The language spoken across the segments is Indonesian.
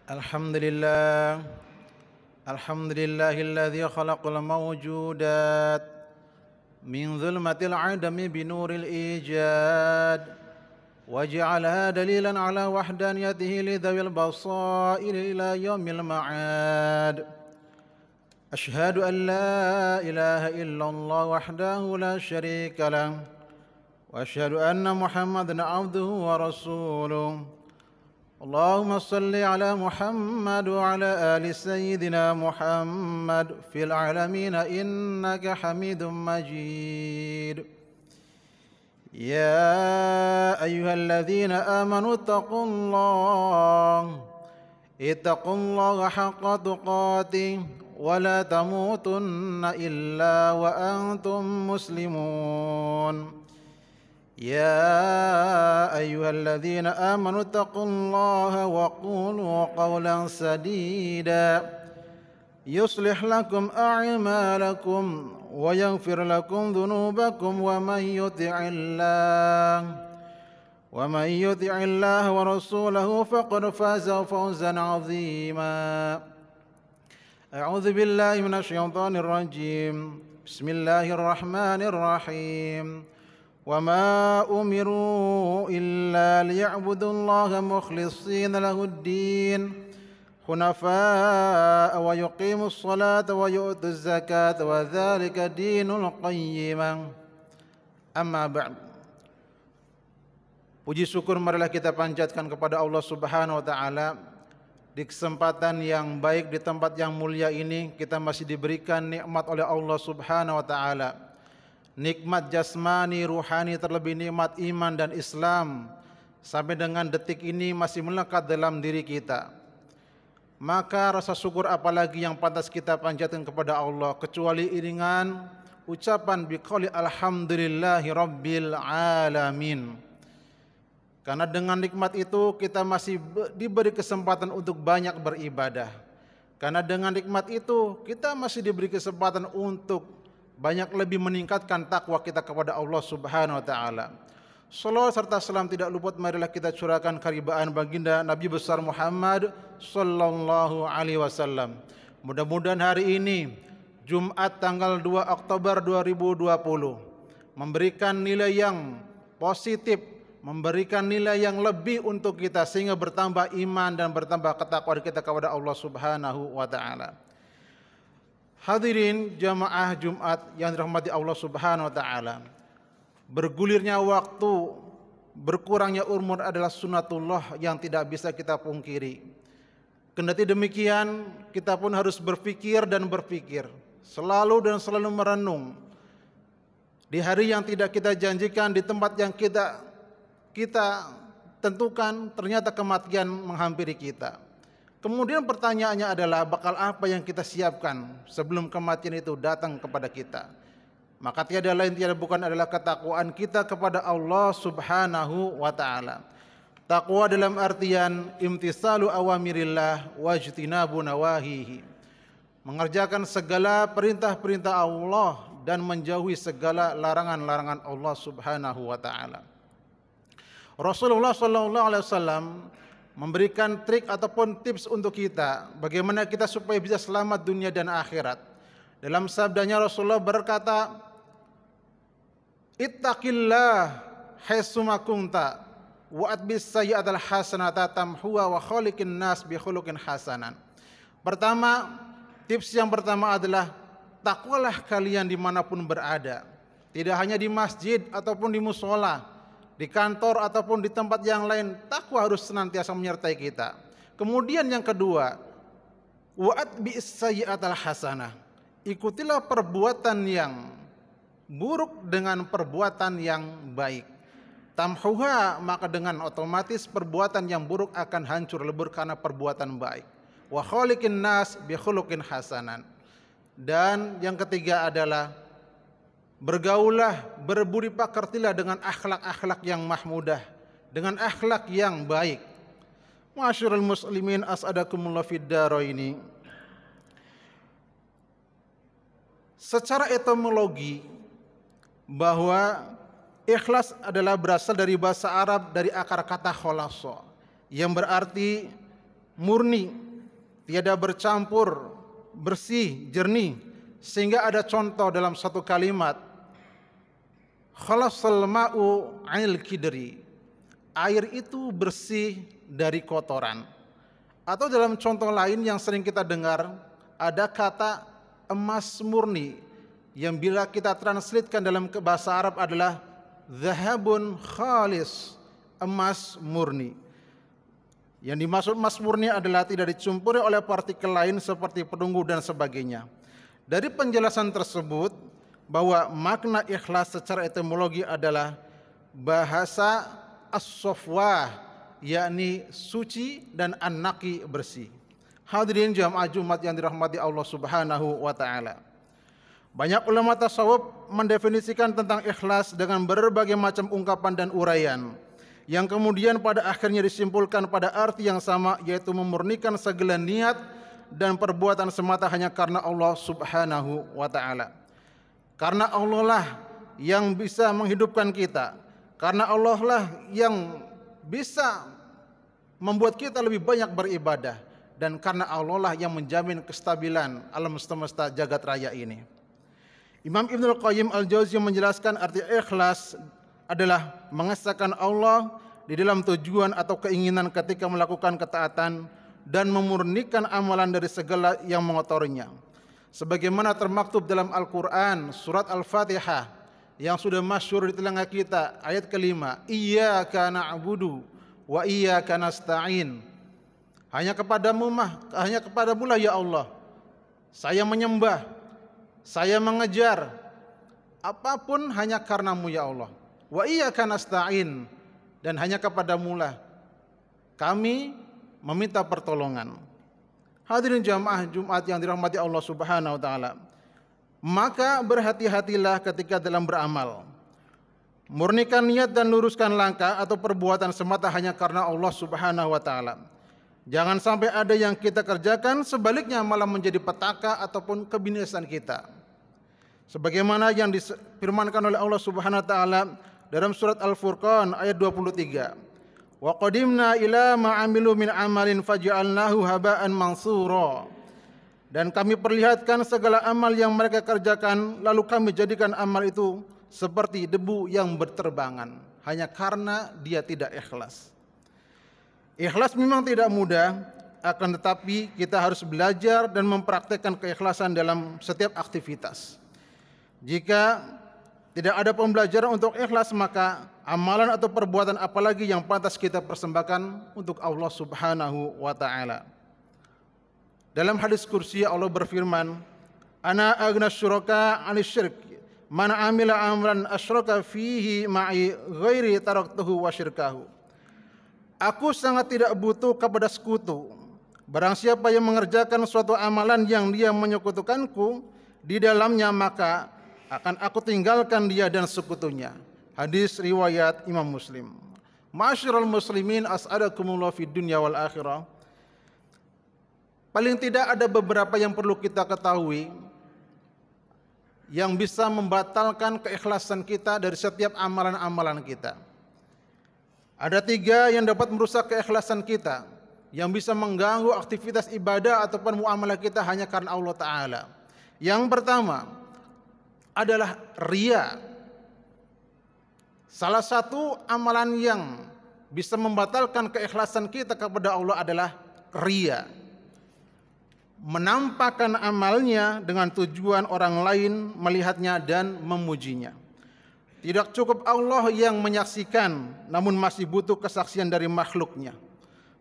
الحمد لله الحمد لله الذي خلق الموجودات من ظلمة العدم بنور الإيجاد وجعلها دليلا على وحدانيته لذوي البصائر إلى يوم المعاد. أشهد أن لا إله إلا الله وحده لا شريك له وأشهد أن محمدا عبده ورسوله. اللهم صل على محمد وعلى آل سيدنا محمد في العالمين إنك حميد مجيد. يا أيها الذين آمنوا اتقوا الله حق تقاته ولا تموتن إلا وأنتم مسلمون. يا أيها الذين آمنوا اتقوا الله وقولوا قولا سديدا يصلح لكم أعمالكم ويغفر لكم ذنوبكم ومن يطع الله ورسوله فقد فاز فوزا عظيما. أعوذ بالله من الشيطان الرجيم. بسم الله الرحمن الرحيم. وما أمروا إلا ليعبدوا الله مخلصين له الدين حنفاء ويقيموا الصلاة ويؤتوا الزكاة وذلك دين القيمة. Amma ba'd. Puji syukur marilah kita panjatkan kepada Allah Subhanahu wa taala. Di kesempatan yang baik di tempat yang mulia ini kita masih diberikan nikmat oleh Allah Subhanahu wa taala. Nikmat jasmani, ruhani, terlebih nikmat iman dan Islam sampai dengan detik ini masih melekat dalam diri kita. Maka rasa syukur apalagi yang pantas kita panjatkan kepada Allah kecuali iringan ucapan biqauli alhamdulillahi rabbil alamin. Karena dengan nikmat itu kita masih diberi kesempatan untuk banyak beribadah. Karena dengan nikmat itu kita masih diberi kesempatan untuk banyak lebih meningkatkan takwa kita kepada Allah Subhanahu wa taala. Salawat serta salam tidak luput marilah kita curahkan karibaan baginda Nabi besar Muhammad sallallahu alaihi wasallam. Mudah-mudahan hari ini Jumat tanggal 2 Oktober 2020 memberikan nilai yang positif, memberikan nilai yang lebih untuk kita sehingga bertambah iman dan bertambah ketakwaan kita kepada Allah Subhanahu wa taala. Hadirin jamaah Jumat yang dirahmati Allah Subhanahu wa taala. Bergulirnya waktu, berkurangnya umur adalah sunatullah yang tidak bisa kita pungkiri. Kendati demikian, kita pun harus berpikir dan berpikir, selalu dan selalu merenung. Di hari yang tidak kita janjikan, di tempat yang kita tentukan, ternyata kematian menghampiri kita. Kemudian pertanyaannya adalah bakal apa yang kita siapkan sebelum kematian itu datang kepada kita. Maka tiada lain tiada bukan adalah ketakwaan kita kepada Allah Subhanahu wa taala. Takwa dalam artian imtisalu awamirillah wajtinabu nawahihi. Mengerjakan segala perintah-perintah Allah dan menjauhi segala larangan-larangan Allah Subhanahu wa taala. Rasulullah sallallahu alaihi wasallam memberikan trik ataupun tips untuk kita bagaimana kita supaya bisa selamat dunia dan akhirat. Dalam sabdanya Rasulullah berkata, "Ittaqillah haitsuma kunta wa atbis sayyi'atal hasanata tamhuha wa khaliqin nas bi khuluqin hasanan." Pertama, tips yang pertama adalah takwalah kalian dimanapun berada. Tidak hanya di masjid ataupun di mushola, di kantor ataupun di tempat yang lain, takwa harus senantiasa menyertai kita. Kemudian yang kedua, wa'at bi'is sayyi'atal hasanah. Ikutilah perbuatan yang buruk dengan perbuatan yang baik. Tamhuha, maka dengan otomatis perbuatan yang buruk akan hancur lebur karena perbuatan baik. Wa khaliqin nas bi khuluqin hasanan. Dan yang ketiga adalah bergaulah, berbudi pekertilah dengan akhlak-akhlak yang mahmudah, dengan akhlak yang baik. Ma'asyiral muslimin as'adakumullah fid dharaini. Secara etimologi bahwa ikhlas adalah berasal dari bahasa Arab dari akar kata kholasa yang berarti murni, tiada bercampur, bersih, jernih, sehingga ada contoh dalam satu kalimat, khalasal ma'u 'anil kidri, air itu bersih dari kotoran. Atau dalam contoh lain yang sering kita dengar, ada kata emas murni yang bila kita translatekan dalam bahasa Arab adalah zahabun khalis, emas murni. Yang dimaksud emas murni adalah tidak dicampuri oleh partikel lain seperti perunggu dan sebagainya. Dari penjelasan tersebut bahwa makna ikhlas secara etimologi adalah bahasa as-safwah, yakni suci, dan an-naqi, bersih. Hadirin jamaah Jumat yang dirahmati Allah Subhanahu wa taala. Banyak ulama tasawuf mendefinisikan tentang ikhlas dengan berbagai macam ungkapan dan uraian yang kemudian pada akhirnya disimpulkan pada arti yang sama, yaitu memurnikan segala niat dan perbuatan semata hanya karena Allah Subhanahu wa taala. Karena Allah lah yang bisa menghidupkan kita, karena Allah lah yang bisa membuat kita lebih banyak beribadah, dan karena Allah lah yang menjamin kestabilan alam semesta jagat raya ini. Imam Ibnul Qayyim Al-Jauziyah menjelaskan arti ikhlas adalah mengesahkan Allah di dalam tujuan atau keinginan ketika melakukan ketaatan dan memurnikan amalan dari segala yang mengotorinya. Sebagaimana termaktub dalam Al-Quran surat Al-Fatihah yang sudah masyhur di telinga kita, ayat kelima, iyyaka na'budu wa iyyaka nasta'in. Hanya kepadamu lah ya Allah saya menyembah, saya mengejar, apapun hanya karenamu ya Allah. Wa iyyaka nasta'in, dan hanya kepadamu lah kami meminta pertolongan. Hadirin jamaah Jumat yang dirahmati Allah Subhanahu wa taala. Maka berhati-hatilah ketika dalam beramal. Murnikan niat dan luruskan langkah atau perbuatan semata hanya karena Allah Subhanahu wa taala. Jangan sampai ada yang kita kerjakan sebaliknya malah menjadi petaka ataupun kebinasaan kita. Sebagaimana yang difirmankan oleh Allah Subhanahu wa taala dalam surat Al-Furqan ayat 23. Wa qadimna ila ma 'amilu min amalin faj'alnahu haba'an mansura. Dan kami perlihatkan segala amal yang mereka kerjakan, lalu kami jadikan amal itu seperti debu yang berterbangan hanya karena dia tidak ikhlas. Ikhlas memang tidak mudah, akan tetapi kita harus belajar dan mempraktekkan keikhlasan dalam setiap aktivitas. Jika tidak ada pembelajaran untuk ikhlas, maka amalan atau perbuatan apalagi yang pantas kita persembahkan untuk Allah Subhanahu wa taala. Dalam hadis kursi Allah berfirman, "Ana aghna syuraka 'anil syirk, man 'amila amran asyraka fihi ma'i ghairi taraktuhu wa syirkahu." Aku sangat tidak butuh kepada sekutu. Barang siapa yang mengerjakan suatu amalan yang dia menyekutukanku di dalamnya, maka akan aku tinggalkan dia dan sekutunya. Hadis riwayat Imam Muslim. Ma'asyiral muslimin, as'adakumullah fid dunya wal akhirah. Paling tidak ada beberapa yang perlu kita ketahui yang bisa membatalkan keikhlasan kita dari setiap amalan-amalan kita. Ada 3 yang dapat merusak keikhlasan kita, yang bisa mengganggu aktivitas ibadah ataupun muamalah kita hanya karena Allah Ta'ala. Yang pertama adalah riya. Salah satu amalan yang bisa membatalkan keikhlasan kita kepada Allah adalah riya. Menampakkan amalnya dengan tujuan orang lain melihatnya dan memujinya. Tidak cukup Allah yang menyaksikan, namun masih butuh kesaksian dari makhluknya.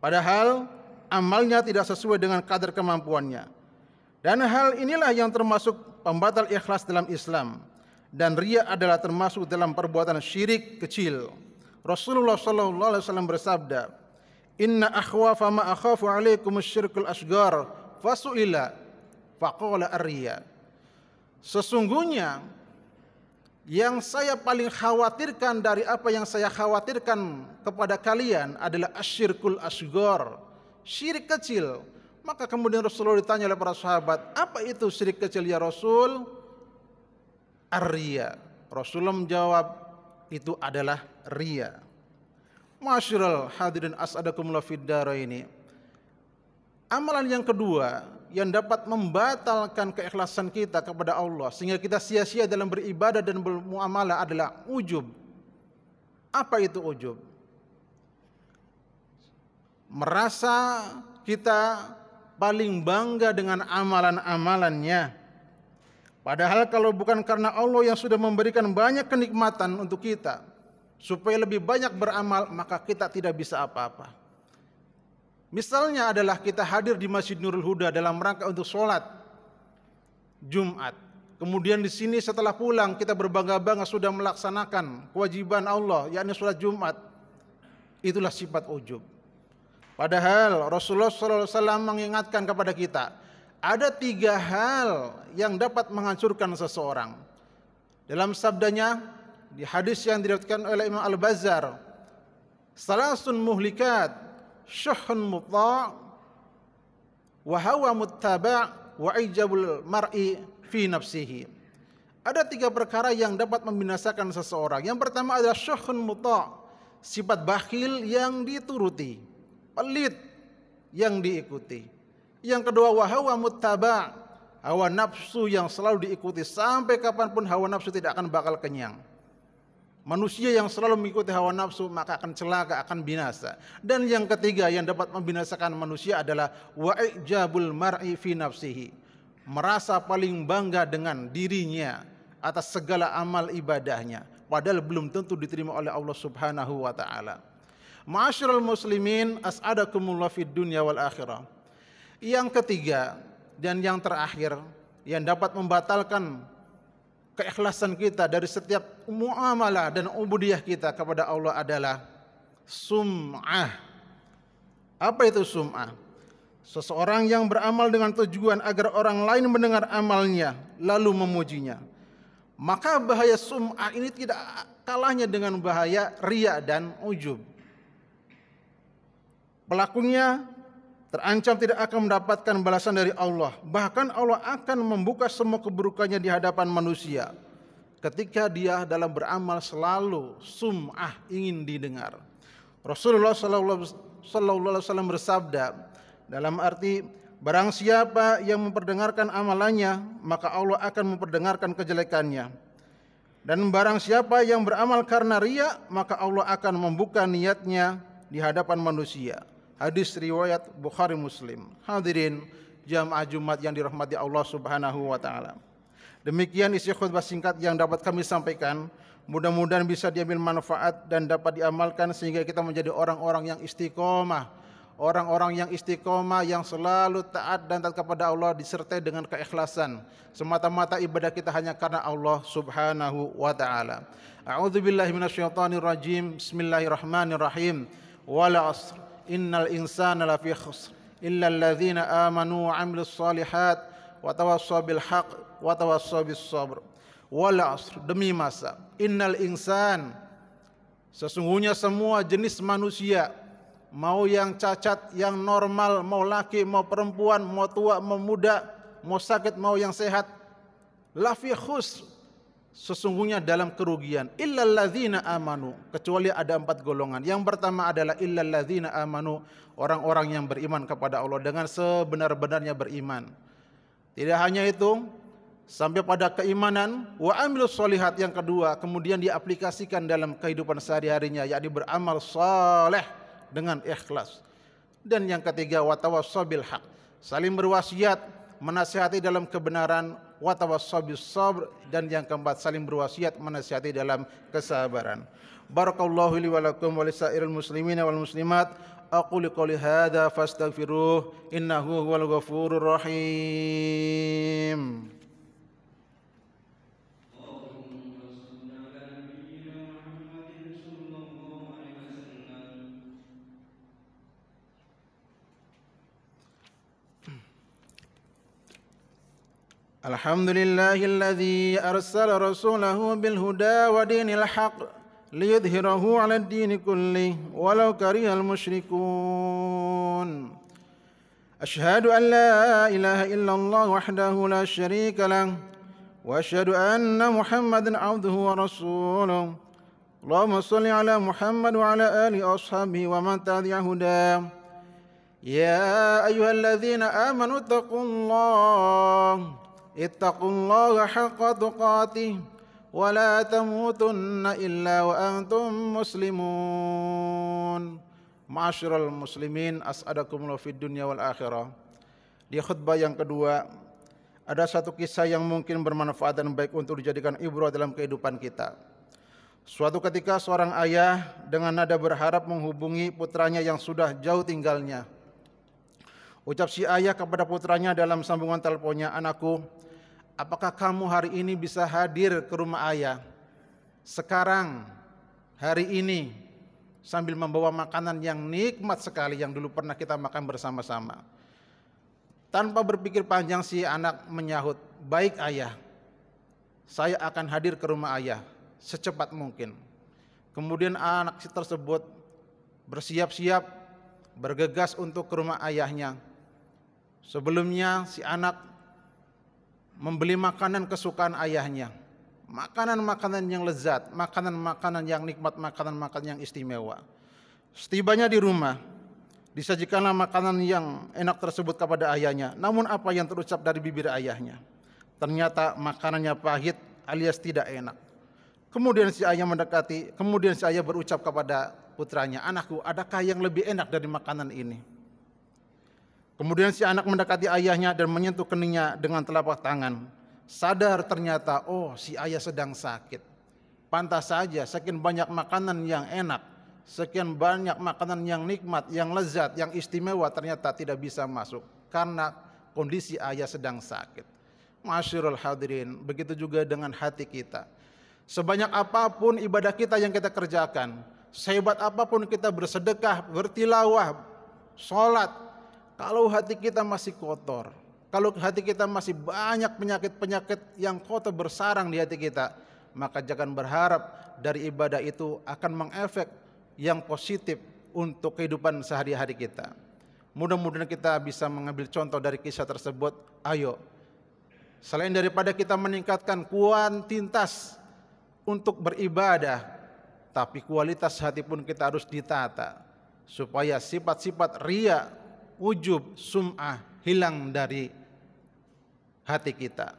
Padahal amalnya tidak sesuai dengan kadar kemampuannya. Dan hal inilah yang termasuk pembatal ikhlas dalam Islam. Dan riya adalah termasuk dalam perbuatan syirik kecil. Rasulullah SAW bersabda, "Inna akhwafa ma akhafu alaikum syirkul asghar fasu'ila faqala ar-riya." Sesungguhnya yang saya paling khawatirkan dari apa yang saya khawatirkan kepada kalian adalah asyirkul asghar, syirik kecil. Maka kemudian Rasulullah ditanya oleh para sahabat, apa itu syirik kecil ya Rasul? Ar-riya. Rasulullah menjawab, itu adalah riya. Masyarul hadirin as'adakumullah fid daraini. Amalan yang kedua yang dapat membatalkan keikhlasan kita kepada Allah sehingga kita sia-sia dalam beribadah dan bermuamalah adalah ujub. Apa itu ujub? Merasa kita paling bangga dengan amalan-amalannya. Padahal kalau bukan karena Allah yang sudah memberikan banyak kenikmatan untuk kita supaya lebih banyak beramal, maka kita tidak bisa apa-apa. Misalnya adalah kita hadir di Masjid Nurul Huda dalam rangka untuk sholat Jumat. Kemudian di sini setelah pulang kita berbangga-bangga sudah melaksanakan kewajiban Allah, yakni sholat Jumat. Itulah sifat ujub. Padahal Rasulullah SAW mengingatkan kepada kita, ada 3 hal yang dapat menghancurkan seseorang. Dalam sabdanya di hadis yang diriwayatkan oleh Imam Al-Bazzar, salasun muhlikat, syuhun muta' wa hawa muttaba' wa ijabul mar'i fi nafsihi. Ada 3 perkara yang dapat membinasakan seseorang. Yang pertama adalah syuhun muta', sifat bakhil yang dituruti, pelit yang diikuti. Yang kedua wa hawa muttaba', hawa nafsu yang selalu diikuti sampai kapanpun hawa nafsu tidak akan bakal kenyang. Manusia yang selalu mengikuti hawa nafsu maka akan celaka, akan binasa. Dan yang ketiga yang dapat membinasakan manusia adalah wa'ijabul mar'i fi nafsihi, merasa paling bangga dengan dirinya atas segala amal ibadahnya, padahal belum tentu diterima oleh Allah Subhanahu wa taala. Ma'asyiral muslimin, as'adakumullah fid dunya wal akhirah. Yang ketiga dan yang terakhir yang dapat membatalkan keikhlasan kita dari setiap muamalah dan ubudiyah kita kepada Allah adalah sum'ah. Apa itu sum'ah? Seseorang yang beramal dengan tujuan agar orang lain mendengar amalnya lalu memujinya. Maka bahaya sum'ah ini tidak kalahnya dengan bahaya riya dan ujub. Pelakunya terancam tidak akan mendapatkan balasan dari Allah. Bahkan Allah akan membuka semua keburukannya di hadapan manusia ketika dia dalam beramal selalu sum'ah, ingin didengar. Rasulullah sallallahu alaihi wasallam bersabda dalam arti, barang siapa yang memperdengarkan amalannya, maka Allah akan memperdengarkan kejelekannya. Dan barang siapa yang beramal karena riya, maka Allah akan membuka niatnya di hadapan manusia. Hadis riwayat Bukhari Muslim. Hadirin jamaah Jumat yang dirahmati Allah Subhanahu wa taala. Demikian isi khutbah singkat yang dapat kami sampaikan. Mudah-mudahan bisa diambil manfaat dan dapat diamalkan sehingga kita menjadi orang-orang yang istiqomah. Orang-orang yang istiqomah yang selalu taat dan taat kepada Allah disertai dengan keikhlasan. Semata-mata ibadah kita hanya karena Allah Subhanahu wa taala. A'udzubillahi minasyaitonir rajim. Bismillahirrahmanirrahim. Wal 'asr. Innal insana lafi khusr illa alladzina amanu wa 'amilus shalihat wa tawassaw bil haqq wa tawassaw bis sabr. Wal 'asr, demi masa. Innal insan, sesungguhnya semua jenis manusia, mau yang cacat, yang normal, mau laki, mau perempuan, mau tua, mau muda, mau sakit, mau yang sehat, lafi khusr, sesungguhnya dalam kerugian. Illal ladzina amanu, kecuali ada 4 golongan. Yang pertama adalah illal ladzina amanu, orang-orang yang beriman kepada Allah dengan sebenar-benarnya beriman. Tidak hanya itu, sampai pada keimanan, wa amilus sholihat, yang kedua kemudian diaplikasikan dalam kehidupan sehari-harinya, yakni beramal saleh dengan ikhlas. Dan yang ketiga wa tawassaw bil haq, saling berwasiat, menasihati dalam kebenaran, wa tawassaw bis sabr, dan yang keempat saling berwasiat menasihati dalam kesabaran. Barakallahu li wa lakum wa lisairil muslimina wal muslimat. Aqulu qouli hadza fastaghfiruh innahu huwal ghafurur rahim. Alhamdulillahilladzi arsala rasulahu bil huda wa dinil haqq liyudhhirahu 'alad dini kullih walau karihal musyrikun. Asyhadu an la ilaha illallah wahdahu la syarika lah wa asyhadu anna Muhammadan 'abduhu wa rasuluh. Allahumma shalli 'ala Muhammad wa 'ala ali ashabihi wa man tabi'a huda Ya ayyuhalladzina amanu ittaqullaha haqqa tuqatih wa la tamutunna illa wa antum muslimun. Ma'asyiral muslimin, as'adakumullah fid dunya wal akhirah. Di khutbah yang kedua ada satu kisah yang mungkin bermanfaat dan baik untuk dijadikan ibrah dalam kehidupan kita. Suatu ketika seorang ayah dengan nada berharap menghubungi putranya yang sudah jauh tinggalnya. Ucap si ayah kepada putranya dalam sambungan teleponnya, "Anakku, apakah kamu hari ini bisa hadir ke rumah ayah? Sekarang, hari ini, sambil membawa makanan yang nikmat sekali yang dulu pernah kita makan bersama-sama." Tanpa berpikir panjang si anak menyahut, "Baik ayah, saya akan hadir ke rumah ayah secepat mungkin." Kemudian anak tersebut bersiap-siap bergegas untuk ke rumah ayahnya. Sebelumnya si anak membeli makanan kesukaan ayahnya, makanan-makanan yang lezat, makanan-makanan yang nikmat, makanan-makanan yang istimewa. Setibanya di rumah, disajikanlah makanan yang enak tersebut kepada ayahnya. Namun apa yang terucap dari bibir ayahnya? Ternyata makanannya pahit alias tidak enak. Kemudian si ayah berucap kepada putranya, "Anakku, adakah yang lebih enak dari makanan ini?" Kemudian si anak mendekati ayahnya dan menyentuh keningnya dengan telapak tangan. Sadar ternyata, oh si ayah sedang sakit. Pantas saja sekian banyak makanan yang enak, sekian banyak makanan yang nikmat, yang lezat, yang istimewa ternyata tidak bisa masuk karena kondisi ayah sedang sakit. Ma'asyiral hadirin, begitu juga dengan hati kita. Sebanyak apapun ibadah kita yang kita kerjakan, sehebat apapun kita bersedekah, bertilawah, sholat, kalau hati kita masih kotor, kalau hati kita masih banyak penyakit-penyakit yang kotor bersarang di hati kita, maka jangan berharap dari ibadah itu akan mengefek yang positif untuk kehidupan sehari-hari kita. Mudah-mudahan kita bisa mengambil contoh dari kisah tersebut. Ayo, selain daripada kita meningkatkan kuantitas untuk beribadah, tapi kualitas hati pun kita harus ditata supaya sifat-sifat riya, ujub, sum'ah hilang dari hati kita.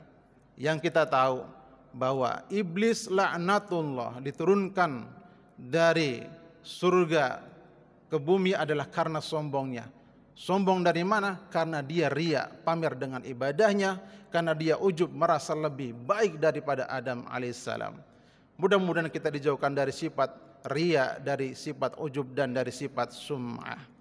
Yang kita tahu bahwa iblis laknatullah diturunkan dari surga ke bumi adalah karena sombongnya. Sombong dari mana? Karena dia riya, pamer dengan ibadahnya, karena dia ujub, merasa lebih baik daripada Adam alaihissalam. Mudah-mudahan kita dijauhkan dari sifat riya, dari sifat ujub dan dari sifat sum'ah.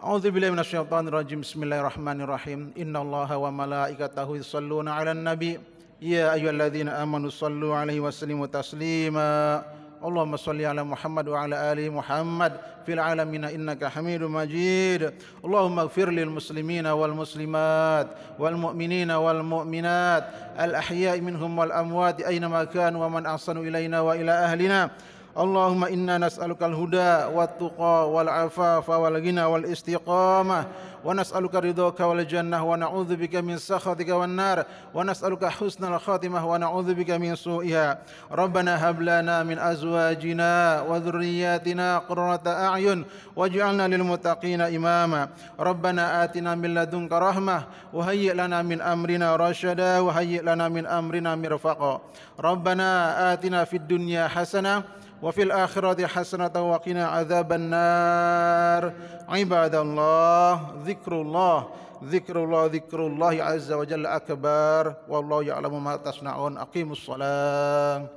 A'udzubillahi minasyaitonir rajim. Bismillahirrahmanirrahim. Innallaha wa malaikatahu yusholluna 'alan nabi. Ya ayyuhalladzina amanu shallu 'alaihi wa sallimu taslima. Allahumma shalli 'ala Muhammad wa 'ala ali Muhammad fil 'alamin innaka Hamidum Majid. Allahumma ighfir lil muslimina wal muslimat wal mu'minina wal mu'minat al ahya'i minhum wal amwat aina ma kanu wa man ahsanu ilaina wa ila ahlina. Allahumma inna nas'alukal huda wat tuqa wal afafa wal ghina wal istiqamah wa nas'aluka ridhaka wal jannah wa na'udzubika min sakhatika wan nar wa nas'aluka husnal khatimah wa na'udzubika min su'iha. Rabbana hab lana min azwajina wa dhurriyyatina qurrata a'yun waj'alna lil muttaqina imama. Rabbana atina min ladunka rahmah wa hayyi' lana min amrina rasyada wa hayyi' lana min amrina mirfaqa. Rabbana atina fid dunya hasanah wa fil akhirati hasanatan wa qina adzabannar. Ibadallah, zikrullah azza wa jalla akbar. Wallahu ya'lamu ma tasna'un. Aqimus shalah.